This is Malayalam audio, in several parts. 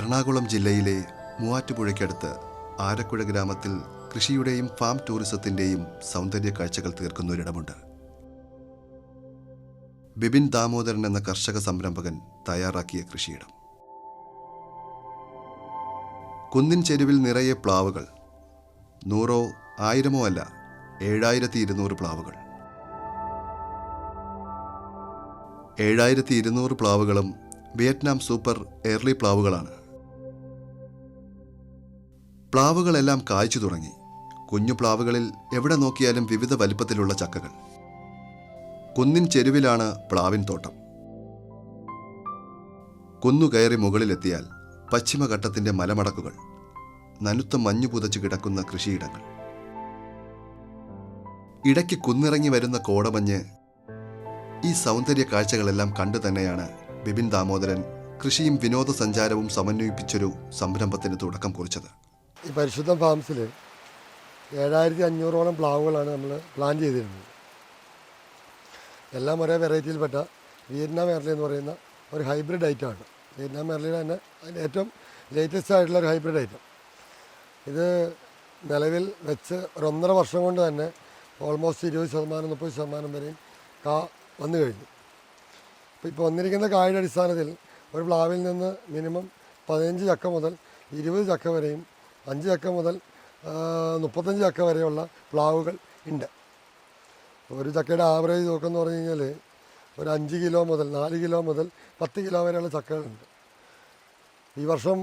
എറണാകുളം ജില്ലയിലെ മൂവാറ്റുപുഴയ്ക്കടുത്ത് ആരക്കുഴ ഗ്രാമത്തിൽ കൃഷിയുടെയും ഫാം ടൂറിസത്തിൻ്റെയും സൗന്ദര്യ കാഴ്ചകൾ തീർക്കുന്ന ഒരിടമുണ്ട്. ബിപിൻ ദാമോദരൻ എന്ന കർഷക സംരംഭകൻ തയ്യാറാക്കിയ കൃഷിയിടം. കുന്നിൻ ചെരുവിൽ നിറയെ പ്ലാവുകൾ. 100 1000 അല്ല, 7200 പ്ലാവുകൾ. 7200 പ്ലാവുകളും വിയറ്റ്നാം സൂപ്പർ എയർലി പ്ലാവുകളാണ്. പ്ലാവുകളെല്ലാം കായ്ച്ചു തുടങ്ങി. കുഞ്ഞു പ്ലാവുകളിൽ എവിടെ നോക്കിയാലും വിവിധ വലിപ്പത്തിലുള്ള ചക്കകൾ. കുന്നിൻ ചെരുവിലാണ് പ്ലാവിൻ തോട്ടം. കുന്നുകയറി മുകളിലെത്തിയാൽ പശ്ചിമഘട്ടത്തിന്റെ മലമടക്കുകൾ, നനുത്ത മഞ്ഞു പുതച്ചു കിടക്കുന്ന കൃഷിയിടങ്ങൾ. ഇടയ്ക്ക് കുന്നിറങ്ങി വരുന്ന കോടമഞ്ഞ്. ഈ സൗന്ദര്യ കാഴ്ചകളെല്ലാം കണ്ടു തന്നെയാണ് ബിപിൻ ദാമോദരൻ കൃഷിയും വിനോദസഞ്ചാരവും സമന്വയിപ്പിച്ചൊരു സംരംഭത്തിന് തുടക്കം കുറിച്ചത്. ഈ പരിശുദ്ധം ഫാംസിൽ 7500ഓളം പ്ലാവുകളാണ് നമ്മൾ പ്ലാൻ ചെയ്തിരുന്നത്. എല്ലാം ഒരേ വെറൈറ്റിയിൽപ്പെട്ട വിയറ്റ്നാം എയർലി എന്ന് പറയുന്ന ഒരു ഹൈബ്രിഡ് ഐറ്റമാണ്. വിയറ്റ്നാം എയർലിയുടെ തന്നെ അതിൻ്റെ ഏറ്റവും ലേറ്റസ്റ്റ് ആയിട്ടുള്ള ഒരു ഹൈബ്രിഡ് ഐറ്റം. ഇത് നിലവിൽ വെച്ച് 1.5 വർഷം കൊണ്ട് തന്നെ ഓൾമോസ്റ്റ് 20% 30% വരെയും വന്നു കഴിഞ്ഞു. ഇപ്പോൾ വന്നിരിക്കുന്ന കായുടെ അടിസ്ഥാനത്തിൽ ഒരു പ്ലാവിൽ നിന്ന് മിനിമം 15 ചക്ക മുതൽ 20 ചക്ക വരെയും 5 ചക്ക മുതൽ 35 ചക്ക വരെയുള്ള പ്ലാവുകൾ ഉണ്ട്. ഒരു ചക്കയുടെ ആവറേജ് നോക്കെന്ന് പറഞ്ഞു കഴിഞ്ഞാൽ ഒരു 5 കിലോ മുതൽ 4 കിലോ മുതൽ 10 കിലോ വരെയുള്ള ചക്കകളുണ്ട്. ഈ വർഷം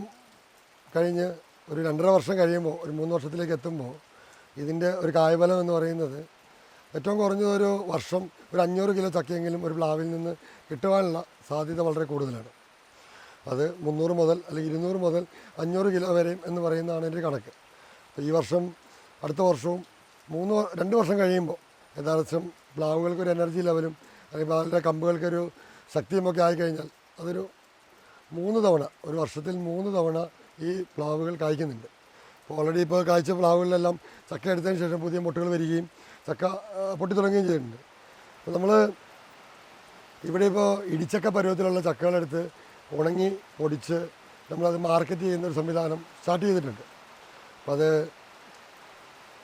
കഴിഞ്ഞ് ഒരു 2.5 വർഷം കഴിയുമ്പോൾ, ഒരു 3 വർഷത്തിലേക്ക് എത്തുമ്പോൾ ഇതിൻ്റെ ഒരു കായ്ഫലം എന്ന് പറയുന്നത് ഏറ്റവും കുറഞ്ഞത് ഒരു വർഷം ഒരു 500 കിലോ ചക്കയെങ്കിലും ഒരു പ്ലാവിൽ നിന്ന് കിട്ടുവാനുള്ള സാധ്യത വളരെ കൂടുതലാണ്. അത് 300 മുതൽ അല്ലെങ്കിൽ 200 മുതൽ 500 കിലോ വരെയും എന്ന് പറയുന്നതാണ് എൻ്റെ കണക്ക്. അപ്പോൾ ഈ വർഷം, അടുത്ത വർഷവും 2 വർഷം കഴിയുമ്പോൾ യഥാർത്ഥം പ്ലാവുകൾക്കൊരു എനർജി ലെവലും അല്ലെങ്കിൽ പ്ലാവിൻ്റെ കമ്പുകൾക്കൊരു ശക്തിയുമൊക്കെ ആയിക്കഴിഞ്ഞാൽ അതൊരു 3 തവണ, ഒരു വർഷത്തിൽ 3 തവണ ഈ പ്ലാവുകൾ കായ്ക്കുന്നുണ്ട്. അപ്പോൾ ഓൾറെഡി ഇപ്പോൾ കായ്ച്ച പ്ലാവുകളിലെല്ലാം ചക്ക എടുത്തതിന് ശേഷം പുതിയ മുട്ടുകൾ വരികയും ചക്ക പൊട്ടി തുടങ്ങുകയും ചെയ്തിട്ടുണ്ട്. അപ്പോൾ നമ്മൾ ഇവിടെ ഇപ്പോൾ ഇടിച്ചക്ക പരുവത്തിലുള്ള ചക്കകളെടുത്ത് ഉണങ്ങി പൊടിച്ച് നമ്മളത് മാർക്കറ്റ് ചെയ്യുന്നൊരു സംവിധാനം സ്റ്റാർട്ട് ചെയ്തിട്ടുണ്ട്. അപ്പോൾ അത്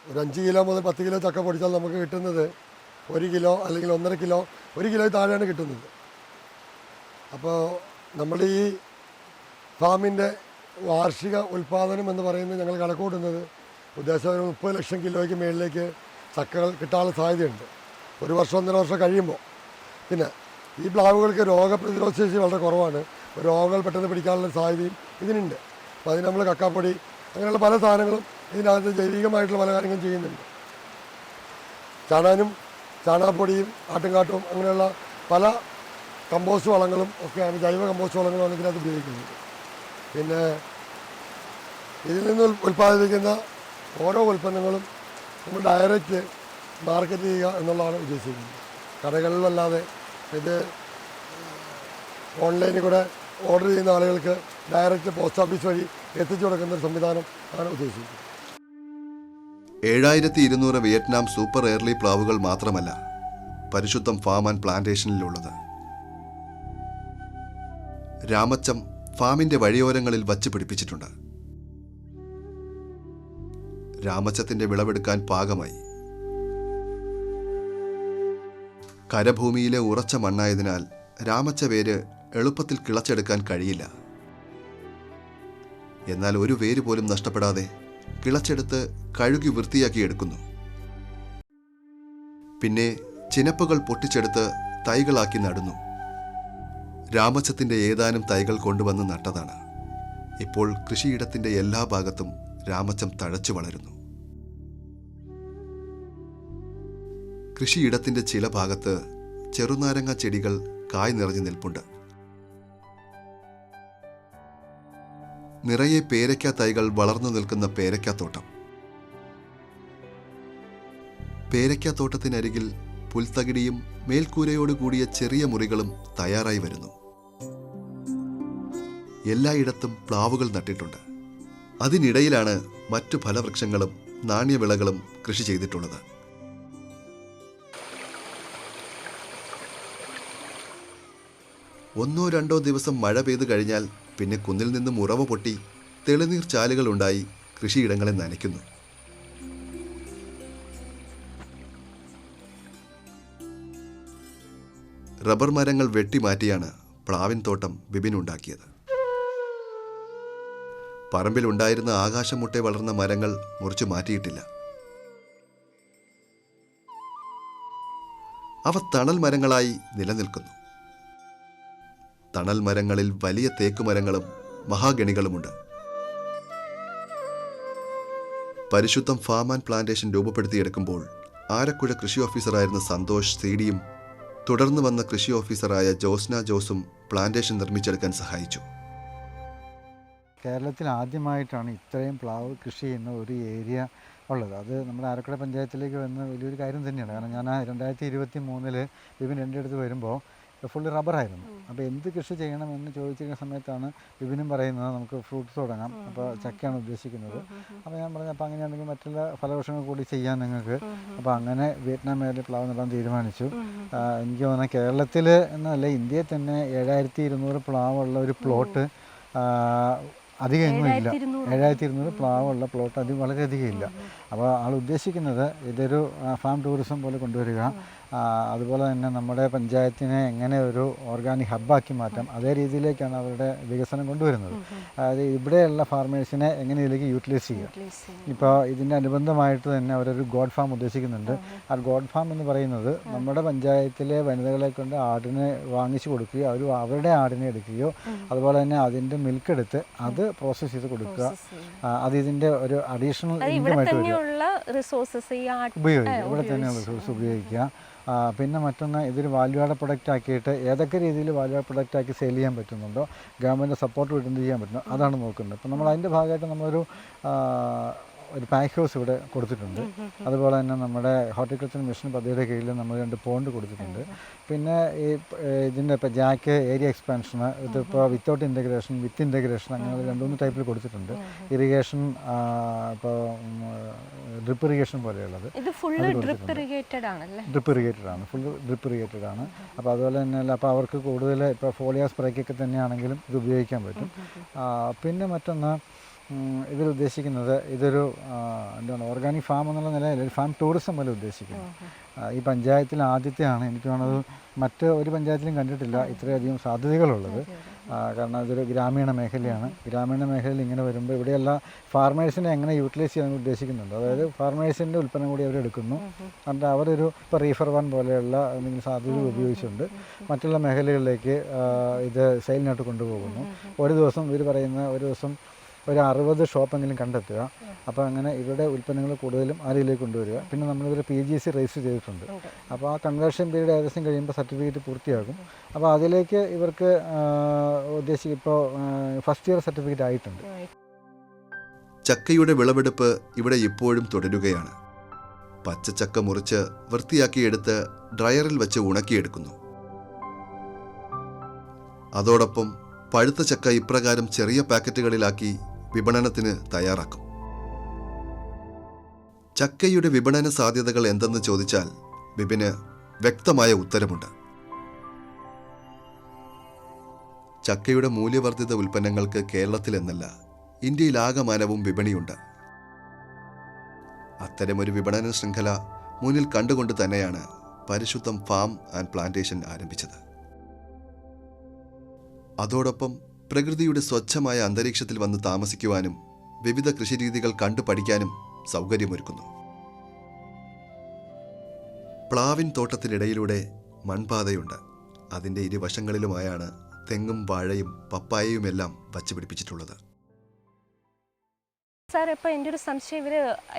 ഒരു 5 കിലോ മുതൽ 10 കിലോ ചക്ക പൊടിച്ചാൽ നമുക്ക് കിട്ടുന്നത് 1 കിലോ അല്ലെങ്കിൽ 1.5 കിലോ, 1 കിലോയിൽ താഴെയാണ് കിട്ടുന്നത്. അപ്പോൾ നമ്മൾ ഈ ഫാമിൻ്റെ വാർഷിക ഉൽപ്പാദനം എന്ന് പറയുന്നത് ഞങ്ങൾ കണക്കൂട്ടുന്നത് ഉദ്ദേശം ഒരു 30 ലക്ഷം കിലോയ്ക്ക് മുകളിലേക്ക് ചക്കകൾ കിട്ടാനുള്ള സാധ്യതയുണ്ട്. ഒരു വർഷം 1.5 വർഷം കഴിയുമ്പോൾ. പിന്നെ ഈ പ്ലാവുകൾക്ക് രോഗപ്രതിരോധ ശേഷി വളരെ കുറവാണ്. രോഗങ്ങൾ പെട്ടെന്ന് പിടിക്കാനുള്ള സാധ്യതയും ഇതിനുണ്ട്. അപ്പോൾ അതിന് നമ്മൾ കക്കാപ്പൊടി അങ്ങനെയുള്ള പല സാധനങ്ങളും ഇതിനകത്ത് ജൈവികമായിട്ടുള്ള പല കാര്യങ്ങളും ചെയ്യുന്നുണ്ട്. ചാണകപ്പൊടിയും ആട്ടുംകാട്ടവും അങ്ങനെയുള്ള പല കമ്പോസ്റ്റ് വളങ്ങളും ഒക്കെയാണ്, ജൈവ കമ്പോസ്റ്റ് വളങ്ങളുമാണ് ഇതിനകത്ത് ഉപയോഗിക്കുന്നത്. പിന്നെ ഇതിൽ നിന്ന് ഉൽപ്പാദിപ്പിക്കുന്ന ഓരോ ഉൽപ്പന്നങ്ങളും നമ്മൾ ഡയറക്റ്റ് മാർക്കറ്റ് ചെയ്യുക എന്നുള്ളതാണ് ഉദ്ദേശിക്കുന്നത്. കടകളിലല്ലാതെ ഇത് ഓൺലൈനിൽ കൂടെ ഓർഡർ ചെയ്യുന്ന ആളുകൾക്ക് ഡയറക്റ്റ് പോസ്റ്റ് ഓഫീസ് വഴി എത്തിച്ചു കൊടുക്കുന്ന ഒരു സംവിധാനം ആണ് ഉദ്ദേശിക്കുന്നത്. 7200 വിയറ്റ്നാം സൂപ്പർ എയർലി പ്ലാവുകൾ മാത്രമല്ല പരിശുദ്ധം ഫാം ആൻഡ് പ്ലാന്റേഷനിലുള്ളത്. രാമച്ചം ഫാമിന്റെ വഴിയോരങ്ങളിൽ വച്ച് പിടിപ്പിച്ചിട്ടുണ്ട്. രാമച്ചത്തിന്റെ വിളവെടുക്കാൻ പാകമായി. കരഭൂമിയിലെ ഉറച്ച മണ്ണായതിനാൽ രാമച്ച വേര് എളുപ്പത്തിൽ കിളച്ചെടുക്കാൻ കഴിയില്ല. എന്നാൽ ഒരു വേര് പോലും നഷ്ടപ്പെടാതെ കിളച്ചെടുത്ത് കഴുകി വൃത്തിയാക്കി എടുക്കുന്നു. പിന്നെ ചിനപ്പുകൾ പൊട്ടിച്ചെടുത്ത് തൈകളാക്കി നടുന്നു. രാമച്ചത്തിന്റെ ഏതാനും തൈകൾ കൊണ്ടുവന്ന് നട്ടതാണ്. ഇപ്പോൾ കൃഷിയിടത്തിന്റെ എല്ലാ ഭാഗത്തും രാമച്ചം തഴച്ചു വളരുന്നു. കൃഷിയിടത്തിന്റെ ചില ഭാഗത്ത് ചെറുനാരങ്ങ ചെടികൾ കായ് നിറഞ്ഞു നിൽപ്പുണ്ട്. നിറയെ പേരയ്ക്ക തൈകൾ വളർന്നു നിൽക്കുന്ന പേരയ്ക്കാത്തോട്ടം. പേരയ്ക്കാത്തോട്ടത്തിനരികിൽ പുൽത്തകിടിയും മേൽക്കൂരയോട് കൂടിയ ചെറിയ മുറികളും തയ്യാറായി വരുന്നു. എല്ലായിടത്തും പ്ലാവുകൾ നട്ടിട്ടുണ്ട്. അതിനിടയിലാണ് മറ്റു ഫലവൃക്ഷങ്ങളും നാണ്യവിളകളും കൃഷി ചെയ്തിട്ടുള്ളത്. 1-2 ദിവസം മഴ പെയ്തു കഴിഞ്ഞാൽ പിന്നെ കുന്നിൽ നിന്നും ഉറവ പൊട്ടി തെളിനീർ ചാലുകളുണ്ടായി കൃഷിയിടങ്ങളെ നനയ്ക്കുന്നു. റബ്ബർ മരങ്ങൾ വെട്ടിമാറ്റിയാണ് പ്ലാവിൻ തോട്ടം ബിബിൻ ഉണ്ടാക്കിയത്. പറമ്പിലുണ്ടായിരുന്ന ആകാശം മുട്ടെ വളർന്ന മരങ്ങൾ മുറിച്ചു മാറ്റിയിട്ടില്ല. അവ തണൽ മരങ്ങളായി നിലനിൽക്കുന്നു. തണൽ മരങ്ങളിൽ വലിയ തേക്കുമരങ്ങളും മഹാഗണികളുമുണ്ട്. പരിശുദ്ധം ഫാം ആൻഡ് പ്ലാന്റേഷൻ രൂപപ്പെടുത്തിയെടുക്കുമ്പോൾ ആരക്കുഴ കൃഷി ഓഫീസറായിരുന്ന സന്തോഷ് സീഡിയും തുടർന്ന് വന്ന കൃഷി ഓഫീസറായ ജോസ്ന ജോസും പ്ലാന്റേഷൻ നിർമ്മിച്ചെടുക്കാൻ സഹായിച്ചു. കേരളത്തിൽ ആദ്യമായിട്ടാണ് ഇത്രയും പ്ലാവ് കൃഷി ചെയ്യുന്ന ഒരു ഏരിയ ഉള്ളത്. അത് നമ്മുടെ ആരക്കുഴ പഞ്ചായത്തിലേക്ക് വന്ന വലിയൊരു കാര്യം തന്നെയാണ്. കാരണം ഞാൻ 2023 ബിബിൻ എൻ്റെ അടുത്ത് വരുമ്പോൾ ഫുള്ള് റബ്ബറായിരുന്നു. അപ്പോൾ എന്ത് കൃഷി ചെയ്യണമെന്ന് ചോദിച്ചിരുന്ന സമയത്താണ് ബിബിനും പറയുന്നത് നമുക്ക് ഫ്രൂട്ട്സ് തുടങ്ങാം, അപ്പോൾ ചക്കയാണ് ഉദ്ദേശിക്കുന്നത്. അപ്പോൾ ഞാൻ പറഞ്ഞു അപ്പോൾ അങ്ങനെയാണെങ്കിൽ മറ്റുള്ള ഫലവൃക്ഷങ്ങൾ കൂടി ചെയ്യാൻ നിങ്ങൾക്ക്. അപ്പോൾ അങ്ങനെ വിയറ്റ്നാം മേഖലയിൽ പ്ലാവ് നടാൻ തീരുമാനിച്ചു. എനിക്ക് തോന്നുന്നത് കേരളത്തിൽ എന്നല്ല ഇന്ത്യയിൽ തന്നെ 7200 പ്ലാവുള്ള ഒരു പ്ലോട്ട് അധികം എങ്ങും ഇല്ല. 7200 പ്ലാവുള്ള പ്ലോട്ട് അത് വളരെയധികം ഇല്ല. അപ്പോൾ ആൾ ഉദ്ദേശിക്കുന്നത് ഇതൊരു ഫാം ടൂറിസം പോലെ കൊണ്ടുവരിക, അതുപോലെ തന്നെ നമ്മുടെ പഞ്ചായത്തിനെ എങ്ങനെ ഒരു ഓർഗാനിക് ഹബ്ബാക്കി മാറ്റാം, അതേ രീതിയിലേക്കാണ് അവരുടെ വികസനം കൊണ്ടുവരുന്നത്. അതായത് ഇവിടെയുള്ള ഫാർമേഴ്സിനെ എങ്ങനെ ഇതിലേക്ക് യൂട്ടിലൈസ് ചെയ്യുക. ഇപ്പോൾ ഇതിൻ്റെ അനുബന്ധമായിട്ട് തന്നെ അവരൊരു ഗോഡ് ഫാം ഉദ്ദേശിക്കുന്നുണ്ട്. ആ ഗോഡ് ഫാം എന്ന് പറയുന്നത് നമ്മുടെ പഞ്ചായത്തിലെ വനിതകളെ കൊണ്ട് ആടിനെ വാങ്ങിച്ചു കൊടുക്കുകയോ അവർ അവരുടെ ആടിനെ എടുക്കുകയോ അതുപോലെ തന്നെ അതിൻ്റെ മിൽക്ക് എടുത്ത് അത് പ്രോസസ്സ് ചെയ്ത് കൊടുക്കുക. അത് ഇതിൻ്റെ ഒരു അഡീഷണൽ ഇൻകമായിട്ട് വരിക. ഉപയോഗിക്കുക, ഇവിടെ തന്നെയുള്ള റിസോഴ്സ് ഉപയോഗിക്കുക. പിന്നെ മറ്റൊന്ന് ഇതൊരു വാല്യൂ ആഡ് പ്രൊഡക്റ്റ് ആക്കിയിട്ട് ഏതൊക്കെ രീതിയിൽ വാല്യൂ ആഡ് പ്രൊഡക്റ്റ് ആക്കി സെയിൽ ചെയ്യാൻ പറ്റുന്നുണ്ടോ, ഗവൺമെൻറ് സപ്പോർട്ട് കിട്ടുന്നത് ചെയ്യാൻ പറ്റുന്നു, അതാണ് നോക്കുന്നത്. ഇപ്പം നമ്മൾ അതിൻ്റെ ഭാഗമായിട്ട് നമ്മളൊരു ഒരു പാക്ക് ഹൗസ് ഇവിടെ കൊടുത്തിട്ടുണ്ട്. അതുപോലെ തന്നെ നമ്മുടെ ഹോർട്ടിക്കൾച്ചർ മിഷൻ പദ്ധതിയുടെ കീഴിൽ നമ്മൾ 2 പോണ്ട് കൊടുത്തിട്ടുണ്ട്. പിന്നെ ഈ ഇതിൻ്റെ ഇപ്പോൾ ജാക്ക് ഏരിയ എക്സ്പാൻഷന് ഇതിപ്പോൾ വിത്തൗട്ട് ഇൻ്റഗ്രേഷൻ, വിത്ത് ഇൻ്റഗ്രേഷൻ അങ്ങനെ 2-3 ടൈപ്പിൽ കൊടുത്തിട്ടുണ്ട്. ഇറിഗേഷൻ, ഇപ്പോൾ ഡ്രിപ്പ് ഇറിഗേഷൻ പോലെയുള്ളത് ഡ്രിപ്പ് ഇറിഗേറ്റഡ് ആണ്, ഫുൾ ഡ്രിപ്പ് ഇറിഗേറ്റഡ് ആണ്. അപ്പോൾ അതുപോലെ തന്നെ അപ്പോൾ അവർക്ക് കൂടുതൽ ഇപ്പോൾ ഫോളിയ സ്പ്രേക്കൊക്കെ തന്നെയാണെങ്കിലും ഇത് ഉപയോഗിക്കാൻ പറ്റും. പിന്നെ മറ്റൊന്ന് ഇതിൽ ഉദ്ദേശിക്കുന്നത് ഇതൊരു എന്താണ് ഓർഗാനിക് ഫാം എന്നുള്ള നിലയിൽ ഒരു ഫാം ടൂറിസം പോലെ ഉദ്ദേശിക്കുന്നത്. ഈ പഞ്ചായത്തിൽ ആദ്യത്തെയാണ് എനിക്ക് തോന്നുന്നത്, മറ്റ് ഒരു പഞ്ചായത്തിലും കണ്ടിട്ടില്ല ഇത്രയധികം സാധ്യതകളുള്ളത്. കാരണം ഇതൊരു ഗ്രാമീണ മേഖലയാണ്. ഗ്രാമീണ മേഖലയിൽ ഇങ്ങനെ വരുമ്പോൾ ഇവിടെയുള്ള ഫാർമേഴ്സിനെ എങ്ങനെ യൂട്ടിലൈസ് ചെയ്യാൻ ഉദ്ദേശിക്കുന്നുണ്ട്. അതായത് ഫാർമേഴ്സിൻ്റെ ഉൽപ്പന്നം കൂടി അവരെടുക്കുന്നു. എന്നിട്ട് അവരൊരു ഇപ്പോൾ റീഫർ വൺ പോലെയുള്ള എന്തെങ്കിലും സാധ്യതകൾ ഉപയോഗിച്ചുകൊണ്ട് മറ്റുള്ള മേഖലകളിലേക്ക് ഇത് സെയിലിനായിട്ട് കൊണ്ടുപോകുന്നു. ഒരു ദിവസം ഇവർ പറയുന്ന ഒരു ദിവസം ഒരു 60 ഷോപ്പെങ്കിലും കണ്ടെത്തുക. അപ്പോൾ അങ്ങനെ ഇവരുടെ ഉൽപ്പന്നങ്ങൾ കൂടുതലും ആ രീതിയിലേക്ക് കൊണ്ടുവരിക. പിന്നെ നമ്മളിവർ PGC രജിസ്റ്റർ ചെയ്തിട്ടുണ്ട്. അപ്പോൾ ആ കൺവേർഷൻ പീരീഡ് ഏകദേശം കഴിയുമ്പോൾ സർട്ടിഫിക്കറ്റ് പൂർത്തിയാകും. അപ്പോൾ അതിലേക്ക് ഇവർക്ക് ഇപ്പോൾ ഫസ്റ്റ് ഇയർ സർട്ടിഫിക്കറ്റ് ആയിട്ടുണ്ട്. ചക്കയുടെ വിളവെടുപ്പ് ഇവിടെ ഇപ്പോഴും തുടരുകയാണ്. പച്ചച്ചക്ക മുറിച്ച് വൃത്തിയാക്കിയെടുത്ത് ഡ്രയറിൽ വെച്ച് ഉണക്കിയെടുക്കുന്നു. അതോടൊപ്പം പഴുത്ത ചക്ക ഇപ്രകാരം ചെറിയ പാക്കറ്റുകളിലാക്കി വിപണനത്തിന് തയ്യാറാക്കും. ചക്കയുടെ വിപണന സാധ്യതകൾ എന്തെന്ന് ചോദിച്ചാൽ ബിബിന് വ്യക്തമായ ഉത്തരമുണ്ട്. ചക്കയുടെ മൂല്യവർദ്ധിത ഉൽപ്പന്നങ്ങൾക്ക് കേരളത്തിലെന്നല്ല ഇന്ത്യയിലാകമാനവും വിപണിയുണ്ട്. അത്തരമൊരു വിപണന ശൃംഖല മുന്നിൽ കണ്ടുകൊണ്ട് തന്നെയാണ് പരിശുദ്ധം ഫാം ആൻഡ് പ്ലാന്റേഷൻ ആരംഭിച്ചത്. അതോടൊപ്പം പ്രകൃതിയുടെ സ്വച്ഛമായ അന്തരീക്ഷത്തിൽ വന്ന് താമസിക്കുവാനും വിവിധ കൃഷിരീതികൾ കണ്ടു പഠിക്കാനും സൗകര്യമൊരുക്കുന്നു. പ്ലാവിൻ തോട്ടത്തിനിടയിലൂടെ മൺപാതയുണ്ട്. അതിൻ്റെ ഇരുവശങ്ങളിലുമായാണ് തെങ്ങും വാഴയും പപ്പായയുമെല്ലാം വച്ചുപിടിപ്പിച്ചിട്ടുള്ളത്. സാർ, ഇപ്പോൾ എൻ്റെ ഒരു സംശയം, ഇവർ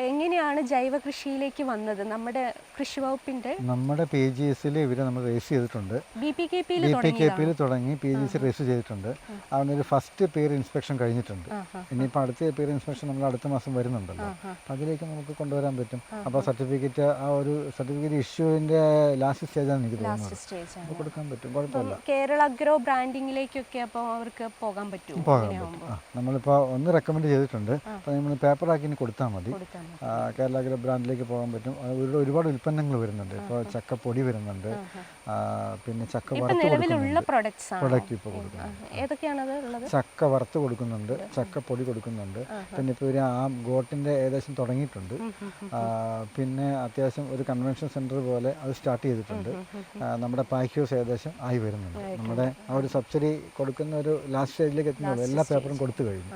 എങ്ങനെയാണ് ജൈവ കൃഷിയിലേക്ക് വന്നത്? നമ്മുടെ കൃഷി വകുപ്പിൻ്റെ നമ്മുടെ PGSയിൽ ഇവർ നമ്മൾ രജിസ്റ്റർ ചെയ്തിട്ടുണ്ട്. BPKPയിൽ തുടങ്ങി PGC രജിസ്റ്റർ ചെയ്തിട്ടുണ്ട്. അതിനൊരു ഫസ്റ്റ് പെയർ ഇൻസ്പെക്ഷൻ കഴിഞ്ഞിട്ടുണ്ട്. ഇനിയിപ്പോൾ അടുത്ത പെയർ ഇൻസ്പെക്ഷൻ നമ്മൾ അടുത്ത മാസം വരുന്നുണ്ടല്ലോ, അപ്പോൾ അതിലേക്ക് നമുക്ക് കൊണ്ടുവരാൻ പറ്റും. അപ്പോൾ സർട്ടിഫിക്കറ്റ് ആ ഒരു സർട്ടിഫിക്കറ്റ് ഇഷ്യൂവിൻ്റെ ലാസ്റ്റ് സ്റ്റേജാണ് എനിക്ക് തോന്നുന്നത്. അപ്പോൾ കൊടുക്കാൻ പറ്റും, കുഴപ്പമില്ല. കേരള അഗ്രോ ബ്രാൻഡിങ്ങിലേക്കൊക്കെ അപ്പോൾ അവർക്ക് പോകാൻ പറ്റും. നമ്മളിപ്പോൾ ഒന്ന് റെക്കമെൻഡ് ചെയ്തിട്ടുണ്ട്. അപ്പോൾ നമ്മൾ പേപ്പറാക്കി ഇനി കൊടുത്താൽ മതി. കൊടുത്താൽ മതി. കേരള അഗ്ര ബ്രാൻഡിലേക്ക് പോകാൻ പറ്റും. അവരുടെ ഒരുപാട് ഉൽപ്പന്നങ്ങൾ വരുന്നുണ്ട്. ഇപ്പോൾ ചക്കപ്പൊടി വരുന്നുണ്ട്, പിന്നെ ചക്ക വറുത്ത് നിലവിലുള്ള കൊടുക്കുന്നുണ്ട്. പ്രൊഡക്ട്സ് പ്രൊഡക്റ്റ് ഇപ്പോൾ കൊടുക്കുന്നുണ്ട്. ഏതൊക്കെയാണത് ഉള്ളത്? ചക്ക വറുത്ത് കൊടുക്കുന്നുണ്ട്, ചക്കപ്പൊടി കൊടുക്കുന്നുണ്ട്. പിന്നെ ഇപ്പോൾ ഒരു ആ ഗോട്ടിൻ്റെ ഏകദേശം തുടങ്ങിയിട്ടുണ്ട്. പിന്നെ അത്യാവശ്യം ഒരു കൺവെൻഷൻ സെൻറ്റർ പോലെ അത് സ്റ്റാർട്ട് ചെയ്തിട്ടുണ്ട്. നമ്മുടെ പാക്ക് ഹൗസ് ഏകദേശം ആയി വരുന്നുണ്ട്. നമ്മുടെ ആ ഒരു സബ്സിഡി കൊടുക്കുന്ന ഒരു ലാസ്റ്റ് സ്റ്റേജിലേക്ക് എത്തുന്നുള്ളൂ. എല്ലാ പേപ്പറും കൊടുത്തു കഴിഞ്ഞു.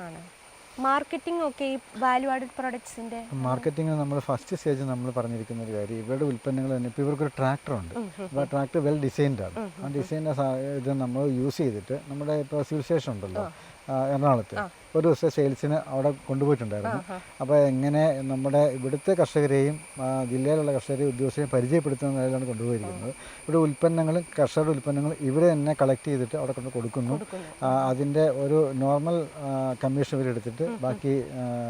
മാർക്കറ്റിംഗ് ഒക്കെ ഈ വാല്യൂ ആഡഡ് പ്രൊഡക്ട്സിന്റെ മാർക്കറ്റിംഗ് നമ്മൾ ഫസ്റ്റ് സ്റ്റേജ് നമ്മൾ പറഞ്ഞിരിക്കുന്ന ഒരു കാര്യം, ഇവരുടെ ഉൽപ്പന്നങ്ങൾ തന്നെ ഇപ്പോൾ ഇവർക്കൊരു ട്രാക്ടറുണ്ട്. അപ്പോൾ ആ ട്രാക്ടർ വെൽ ഡിസൈൻഡ് ആണ്. ആ ഡിസൈൻ്റെ ഇത് നമ്മൾ യൂസ് ചെയ്തിട്ട് നമ്മുടെ ഇപ്പോൾ സിവിൽ സ്റ്റേഷൻ ഉണ്ടല്ലോ എറണാകുളത്ത്, ഒരു ദിവസം സെയിൽസിന് അവിടെ കൊണ്ടുപോയിട്ടുണ്ടായിരുന്നു. അപ്പോൾ എങ്ങനെ നമ്മുടെ ഇവിടുത്തെ കർഷകരെയും ജില്ലയിലുള്ള കർഷകരെയും ഉദ്യോഗസ്ഥരെയും പരിചയപ്പെടുത്തുന്ന നിലയിലാണ് കൊണ്ടുപോയിരിക്കുന്നത്. ഇവിടെ ഉൽപ്പന്നങ്ങളും കർഷകരുടെ ഉൽപ്പന്നങ്ങളും ഇവർ തന്നെ കളക്ട് ചെയ്തിട്ട് അവിടെ കൊണ്ട് കൊടുക്കുന്നു. അതിൻ്റെ ഒരു നോർമൽ കമ്മീഷൻ ഇവരെടുത്തിട്ട് ബാക്കി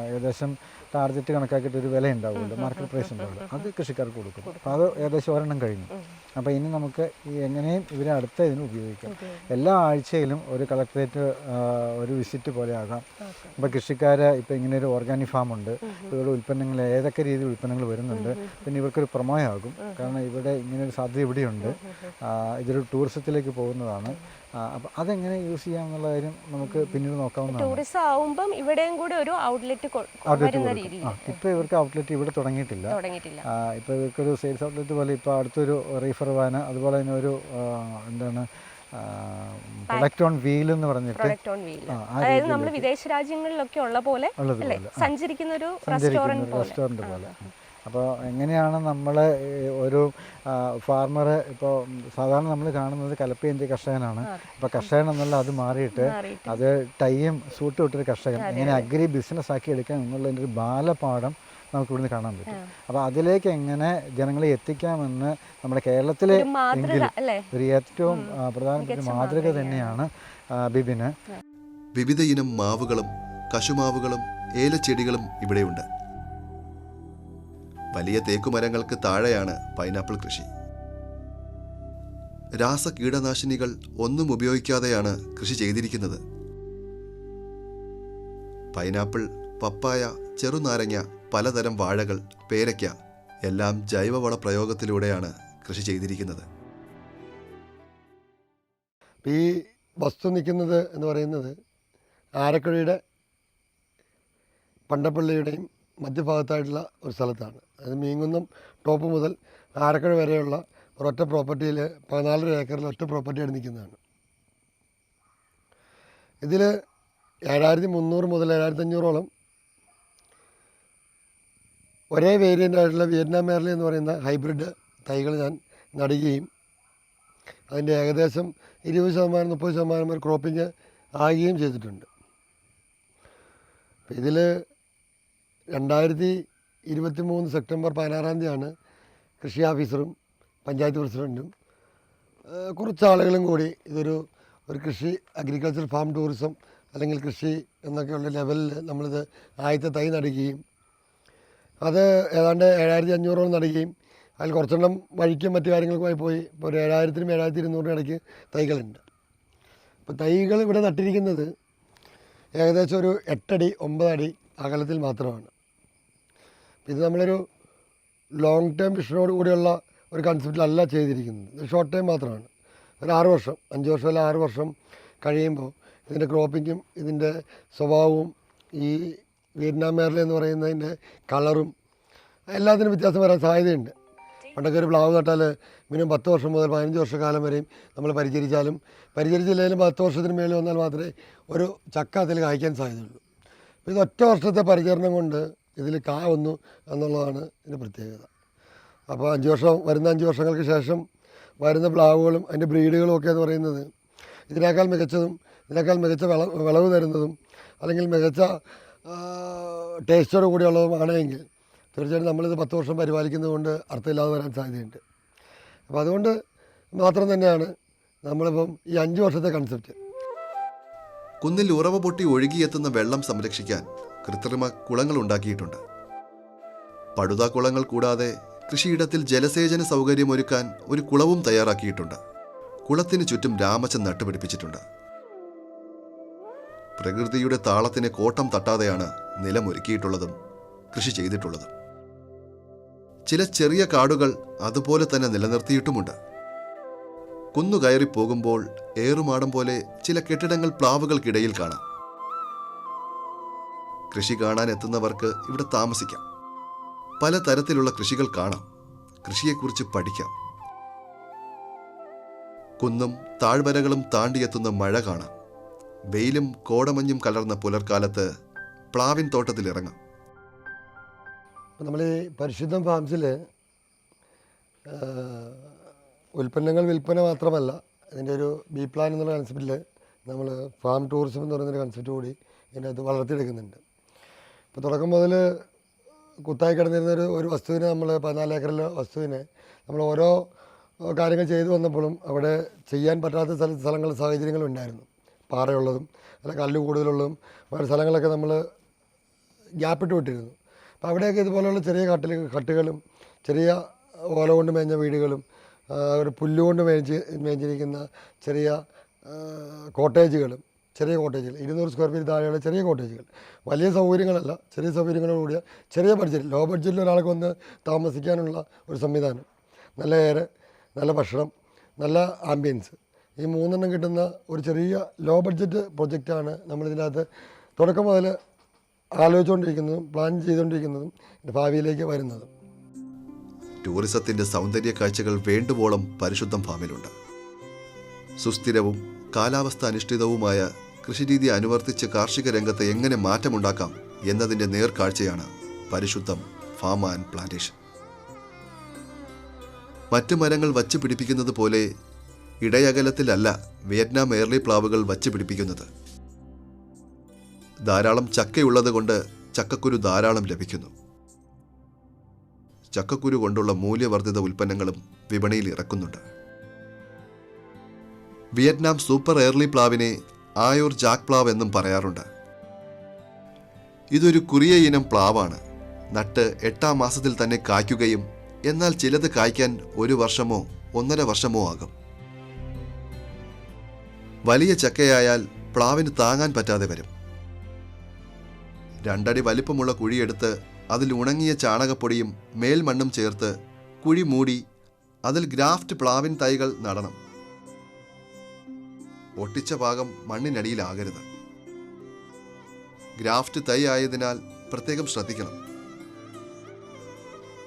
ഏകദേശം ടാർഗറ്റ് കണക്കാക്കിയിട്ട് ഒരു വില ഉണ്ടാവുമല്ലോ, മാർക്കറ്റ് പ്രൈസ് ഉണ്ടാവുമല്ലോ, അത് കൃഷിക്കാർക്ക് കൊടുക്കും. അപ്പോൾ അത് ഏകദേശം ഒരെണ്ണം കഴിഞ്ഞു. അപ്പോൾ ഇനി നമുക്ക് ഈ എങ്ങനെയും ഇവരെ അടുത്ത ഇതിന് ഉപയോഗിക്കാം. എല്ലാ ആഴ്ചയിലും ഒരു കളക്ടറേറ്റ് ഒരു വിസിറ്റ് പോലെ ആകാം. അപ്പോൾ കൃഷിക്കാർ ഇപ്പോൾ ഇങ്ങനെ ഒരു ഓർഗാനിക് ഫാം ഉണ്ട്, ഇവരുടെ ഉൽപ്പന്നങ്ങൾ ഏതൊക്കെ രീതിയിൽ ഉൽപ്പന്നങ്ങൾ വരുന്നുണ്ട്, പിന്നെ ഇവർക്കൊരു പ്രൊമോയാകും. കാരണം ഇവിടെ ഇങ്ങനൊരു സാധ്യത ഇവിടെയുണ്ട്, ഇതൊരു ടൂറിസത്തിലേക്ക് പോകുന്നതാണ്. അപ്പോൾ അതെങ്ങനെ യൂസ് ചെയ്യാം എന്നുള്ള കാര്യം നമുക്ക് പിന്നീട് നോക്കാവുന്നതാണ്. ടൂറിസം ആവുമ്പം ഇവിടെയും കൂടെ ഒരു ഔട്ട്ലെറ്റ് ഇപ്പോൾ ഇവർക്ക് ഔട്ട്ലെറ്റ് ഇവിടെ തുടങ്ങിയിട്ടില്ല. ഇപ്പോൾ ഇവർക്കൊരു സെയിൽസ് ഔട്ട്ലെറ്റ് പോലെ ഇപ്പോൾ അടുത്തൊരു റീഫർ വാന്, അതുപോലെ തന്നെ ഒരു എന്താണ് പ്രൊഡക്റ്റ് ഓൺ വീൽ എന്ന് പറഞ്ഞിട്ട്, അതായത് നമ്മൾ വിദേശ രാജ്യങ്ങളിലൊക്കെ ഉള്ള പോലെ സഞ്ചരിക്കുന്ന ഒരു റെസ്റ്റോറൻറ്റ് പോലെ. അപ്പോൾ എങ്ങനെയാണ് നമ്മൾ ഒരു ഫാർമർ, ഇപ്പോൾ സാധാരണ നമ്മൾ കാണുന്നത് കലപ്പയന്തി കർഷകനാണ്. അപ്പോൾ കർഷകൻ എന്നുള്ള അത് മാറിയിട്ട് അത് ടൈയും സൂട്ട് ഇട്ടൊരു കർഷകൻ എങ്ങനെ അഗ്രി ബിസിനസ് ആക്കി എടുക്കാം എന്നുള്ളതിൻ്റെ ഒരു ബാലപാഠം നമുക്ക് ഇവിടുന്ന് കാണാൻ പറ്റും. അപ്പോൾ അതിലേക്ക് എങ്ങനെ ജനങ്ങളെ എത്തിക്കാമെന്ന് നമ്മുടെ കേരളത്തിലെ ഒരു ഏറ്റവും പ്രധാനപ്പെട്ട മാതൃക തന്നെയാണ് ബിബിന്. വിവിധ ഇനം മാവുകളും കശുമാവുകളും ഏലച്ചെടികളും ഇവിടെയുണ്ട്. വലിയ തേക്കുമരങ്ങൾക്ക് താഴെയാണ് പൈനാപ്പിൾ കൃഷി. രാസ കീടനാശിനികൾ ഒന്നും ഉപയോഗിക്കാതെയാണ് കൃഷി ചെയ്തിരിക്കുന്നത്. പൈനാപ്പിൾ, പപ്പായ, ചെറുനാരങ്ങ, പലതരം വാഴകൾ, പേരയ്ക്ക എല്ലാം ജൈവവള പ്രയോഗത്തിലൂടെയാണ് കൃഷി ചെയ്തിരിക്കുന്നത്. ഈ വസ്തു നിൽക്കുന്നത് എന്ന് പറയുന്നത് ആരക്കുഴയുടെ പണ്ടപ്പള്ളിയുടെയും മധ്യഭാഗത്തായിട്ടുള്ള ഒരു സ്ഥലത്താണ്. അത് മീങ്കുന്നം ടോപ്പ് മുതൽ ആരക്കുഴ വരെയുള്ള ഒരൊറ്റ പ്രോപ്പർട്ടിയിൽ 14 ഏക്കറിൽ ഒറ്റ പ്രോപ്പർട്ടിയായിട്ട് നിൽക്കുന്നതാണ്. ഇതിൽ 7300 മുതൽ 7500ഓളം ഒരേ വേരിയൻ്റ് ആയിട്ടുള്ള വിയറ്റ്നാം മേർലി എന്ന് പറയുന്ന ഹൈബ്രിഡ് തൈകൾ ഞാൻ നടുകയും അതിൻ്റെ ഏകദേശം 20% 30% വരെ ക്രോപ്പിംഗ് ആകുകയും ചെയ്തിട്ടുണ്ട്. ഇതിൽ 2023 സെപ്റ്റംബർ 16 തീയതിയാണ് കൃഷി ഓഫീസറും പഞ്ചായത്ത് പ്രസിഡൻറ്റും കുറച്ച് ആളുകളും കൂടി ഇതൊരു കൃഷി അഗ്രികൾച്ചർ ഫാം ടൂറിസം അല്ലെങ്കിൽ കൃഷി എന്നൊക്കെയുള്ള ലെവലിൽ നമ്മളിത് ആദ്യത്തെ തൈ നടുകയും അത് ഏതാണ്ട് 7500ഓളം നടുകയും അതിൽ കുറച്ചെണ്ണം വഴിക്കും മറ്റു കാര്യങ്ങൾക്കുമായി പോയി. ഇപ്പോൾ ഒരു 7000-നും 7200 ഇടയ്ക്ക് തൈകളുണ്ട്. അപ്പോൾ തൈകൾ ഇവിടെ നട്ടിരിക്കുന്നത് ഏകദേശം ഒരു 8 അടി 9 അടി അകലത്തിൽ മാത്രമാണ്. ഇത് നമ്മളൊരു ലോങ് ടേം വിഷനോട് കൂടിയുള്ള ഒരു കൺസെപ്റ്റിലല്ല ചെയ്തിരിക്കുന്നത്. ഇത് ഷോർട്ട് ടൈം മാത്രമാണ്. ഒരു 6 വർഷം 5 വർഷം അല്ല 6 വർഷം കഴിയുമ്പോൾ ഇതിൻ്റെ ക്രോപ്പിങ്ങും ഇതിൻ്റെ സ്വഭാവവും ഈ വിയറ്റ്നാം മേർലി എന്ന് പറയുന്നതിൻ്റെ കളറും എല്ലാത്തിനും വ്യത്യാസം വരാൻ സാധ്യതയുണ്ട്. പണ്ടൊക്കെ ഒരു പ്ലാവ് നട്ടാൽ മിനിമം 10 വർഷം മുതൽ 15 വർഷക്കാലം വരെയും നമ്മൾ പരിചരിച്ചില്ലെങ്കിലും 10 വർഷത്തിന് മേളിൽ വന്നാൽ മാത്രമേ ഒരു ചക്ക അതിൽ കായ്ക്കാൻ സാധ്യതയുള്ളൂ. ഇത് ഒറ്റ വർഷത്തെ പരിചരണം കൊണ്ട് ഇതിൽ കാ വന്നു എന്നുള്ളതാണ് ഇതിൻ്റെ പ്രത്യേകത. അപ്പോൾ 5 വർഷം വരുന്ന 5 വർഷങ്ങൾക്ക് ശേഷം വരുന്ന പ്ലാവുകളും അതിൻ്റെ ബ്രീഡുകളും ഒക്കെ എന്ന് പറയുന്നത് ഇതിനേക്കാൾ മികച്ചതും ഇതിനേക്കാൾ മികച്ച വിളവ് തരുന്നതും അല്ലെങ്കിൽ മികച്ച ടേസ്റ്റോട് കൂടിയുള്ളതുമാണെങ്കിൽ തീർച്ചയായിട്ടും നമ്മളിത് 10 വർഷം പരിപാലിക്കുന്നത് കൊണ്ട് അർത്ഥമില്ലാതെ വരാൻ സാധ്യതയുണ്ട്. അപ്പോൾ അതുകൊണ്ട് മാത്രം തന്നെയാണ് നമ്മളിപ്പം ഈ 5 വർഷത്തെ കൺസെപ്റ്റ്. കുന്നിൽ ഉറവ പൊട്ടി ഒഴുകിയെത്തുന്ന വെള്ളം സംരക്ഷിക്കാൻ കൃത്രിമ കുളങ്ങൾ ഉണ്ടാക്കിയിട്ടുണ്ട്. പടുതാ കുളങ്ങൾ കൂടാതെ കൃഷിയിടത്തിൽ ജലസേചന സൗകര്യമൊരുക്കാൻ ഒരു കുളവും തയ്യാറാക്കിയിട്ടുണ്ട്. കുളത്തിന് ചുറ്റും രാമച്ചം നട്ടുപിടിപ്പിച്ചിട്ടുണ്ട്. പ്രകൃതിയുടെ താളത്തിന് കോട്ടം തട്ടാതെയാണ് നിലമൊരുക്കിയിട്ടുള്ളതും കൃഷി ചെയ്തിട്ടുള്ളതും. ചില ചെറിയ കാടുകൾ അതുപോലെ തന്നെ നിലനിർത്തിയിട്ടുമുണ്ട്. കുന്നുകയറി പോകുമ്പോൾ ഏറുമാടം പോലെ ചില കെട്ടിടങ്ങൾ പ്ലാവുകൾക്കിടയിൽ കാണാം. കൃഷി കാണാൻ എത്തുന്നവർക്ക് ഇവിടെ താമസിക്കാം. പലതരത്തിലുള്ള കൃഷികൾ കാണാം. കൃഷിയെക്കുറിച്ച് പഠിക്കാം. കുന്നും താഴ്വരകളും താണ്ടിയെത്തുന്ന മഴ കാണാം. വെയിലും കോടമഞ്ഞും കലർന്ന പുലർക്കാലത്ത് പ്ലാവിൻ തോട്ടത്തിലിറങ്ങാം. നമ്മൾ ഈ പരിശുദ്ധം ഫാംസിൽ ഉൽപ്പന്നങ്ങൾ വിൽപ്പന മാത്രമല്ല, ഇതിൻ്റെ ഒരു ബി പ്ലാൻ എന്നുള്ള കൺസെപ്റ്റിൽ നമ്മൾ ഫാം ടൂറിസം എന്ന് പറയുന്നൊരു കൺസെപ്റ്റ് കൂടി ഇതിൻ്റെ അത് വളർത്തിയെടുക്കുന്നുണ്ട്. ഇപ്പോൾ തുടക്കം മുതൽ കുത്തായി കിടന്നിരുന്ന ഒരു വസ്തുവിനെ നമ്മൾ 14 ഏക്കറിലെ വസ്തുവിനെ നമ്മൾ ഓരോ കാര്യങ്ങൾ ചെയ്തു വന്നപ്പോഴും അവിടെ ചെയ്യാൻ പറ്റാത്ത സ്ഥലങ്ങൾ സാഹചര്യങ്ങളും ഉണ്ടായിരുന്നു. പാറയുള്ളതും അല്ല കല്ല് കൂടുതലുള്ളതും വേറെ സ്ഥലങ്ങളൊക്കെ നമ്മൾ ഗ്യാപ്പിട്ട് വിട്ടിരുന്നു. അപ്പോൾ അവിടെയൊക്കെ ഇതുപോലെയുള്ള ചെറിയ കട്ടുകളും ചെറിയ ഓല കൊണ്ട് മേഞ്ഞ വീടുകളും ഒരു പുല്ലുകൊണ്ട് മേഞ്ഞിരിക്കുന്ന ചെറിയ കോട്ടേജുകളും, ചെറിയ കോട്ടേജുകൾ 200 സ്ക്വയർ ഫീറ്റ് താഴെയുള്ള ചെറിയ കോട്ടേജുകൾ, വലിയ സൗകര്യങ്ങളല്ല, ചെറിയ സൗകര്യങ്ങളോടുകൂടിയ ചെറിയ ബഡ്ജറ്റ്, ലോ ബഡ്ജറ്റിൽ ഒരാൾക്ക് വന്ന് താമസിക്കാനുള്ള ഒരു സംവിധാനം, നല്ല എയർ, നല്ല ഭക്ഷണം, നല്ല ആംബിയൻസ്, ഈ 3 കിട്ടുന്ന ഒരു ചെറിയ ലോ ബഡ്ജറ്റ് പ്രൊജക്റ്റാണ് നമ്മളിതിനകത്ത് തുടക്കം മുതൽ ആലോചിച്ചുകൊണ്ടിരിക്കുന്നതും പ്ലാൻ ചെയ്തുകൊണ്ടിരിക്കുന്നതും ഭാവിയിലേക്ക് വരുന്നതും. ടൂറിസത്തിന്റെ സൗന്ദര്യ കാഴ്ചകൾ വേണ്ടുവോളം പരിശുദ്ധം ഫാമിലുണ്ട്. സുസ്ഥിരവും കാലാവസ്ഥ അധിഷ്ഠിതവുമായ കൃഷിരീതി അനുവർത്തിച്ച് കാർഷിക രംഗത്ത് എങ്ങനെ മാറ്റമുണ്ടാക്കാം എന്നതിൻ്റെ നേർക്കാഴ്ചയാണ് പരിശുദ്ധം ഫാം ആൻഡ് പ്ലാന്റേഷൻ. മറ്റു മരങ്ങൾ വച്ച് പിടിപ്പിക്കുന്നത് പോലെ ഇടയകലത്തിലല്ല വിയറ്റ്നാം എയർലി പ്ലാവുകൾ വച്ച് പിടിപ്പിക്കുന്നത്. ധാരാളം ചക്കയുള്ളത് കൊണ്ട് ചക്കക്കുരു ധാരാളം ലഭിക്കുന്നു. ചക്കക്കുരു കൊണ്ടുള്ള മൂല്യവർദ്ധിത ഉൽപ്പന്നങ്ങളും വിപണിയിൽ ഇറക്കുന്നുണ്ട്. വിയറ്റ്നാം സൂപ്പർ എയർലി പ്ലാവിനെ ആയൂർ ജാക്ക് പ്ലാവ് എന്നും പറയാറുണ്ട്. ഇതൊരു കുറിയ ഇനം പ്ലാവാണ്. നട്ട് 8-ാം മാസത്തിൽ തന്നെ കായ്ക്കുകയും എന്നാൽ ചിലത് കായ്ക്കാൻ 1 വർഷമോ 1.5 വർഷമോ ആകും. വലിയ ചക്കയായാൽ പ്ലാവിന് താങ്ങാൻ പറ്റാതെ വരും. 2 അടി വലിപ്പമുള്ള കുഴിയെടുത്ത് അതിൽ ഉണങ്ങിയ ചാണകപ്പൊടിയും മേൽമണ്ണും ചേർത്ത് കുഴി മൂടി അതിൽ ഗ്രാഫ്റ്റ് പ്ലാവിൻ തൈകൾ നടണം. ഒട്ടിച്ച ഭാഗം മണ്ണിനടിയിലാകരുത്. ഗ്രാഫ്റ്റ് തൈ ആയതിനാൽ പ്രത്യേകം ശ്രദ്ധിക്കണം.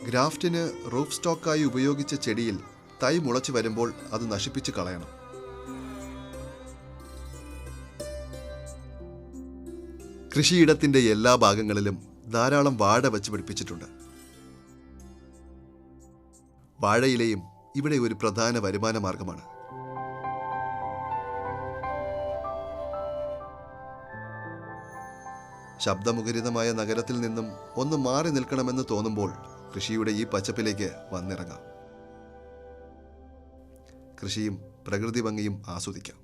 ഗ്രാഫ്റ്റിന് റൂഫ് സ്റ്റോക്കായി ഉപയോഗിച്ച ചെടിയിൽ തൈ മുളച്ചു വരുമ്പോൾ അത് നശിപ്പിച്ച് കളയണം. കൃഷിയിടത്തിന്റെ എല്ലാ ഭാഗങ്ങളിലും ധാരാളം വാഴ വച്ച് പിടിപ്പിച്ചിട്ടുണ്ട്. വാഴയിലയും ഇവിടെ ഒരു പ്രധാന വരുമാന മാർഗമാണ്. ശബ്ദമുഖരിതമായ നഗരത്തിൽ നിന്നും ഒന്ന് മാറി നിൽക്കണമെന്ന് തോന്നുമ്പോൾ കൃഷിയുടെ ഈ പച്ചപ്പിലേക്ക് വന്നിറങ്ങാം. കൃഷിയും പ്രകൃതി ഭംഗിയും ആസ്വദിക്കാം.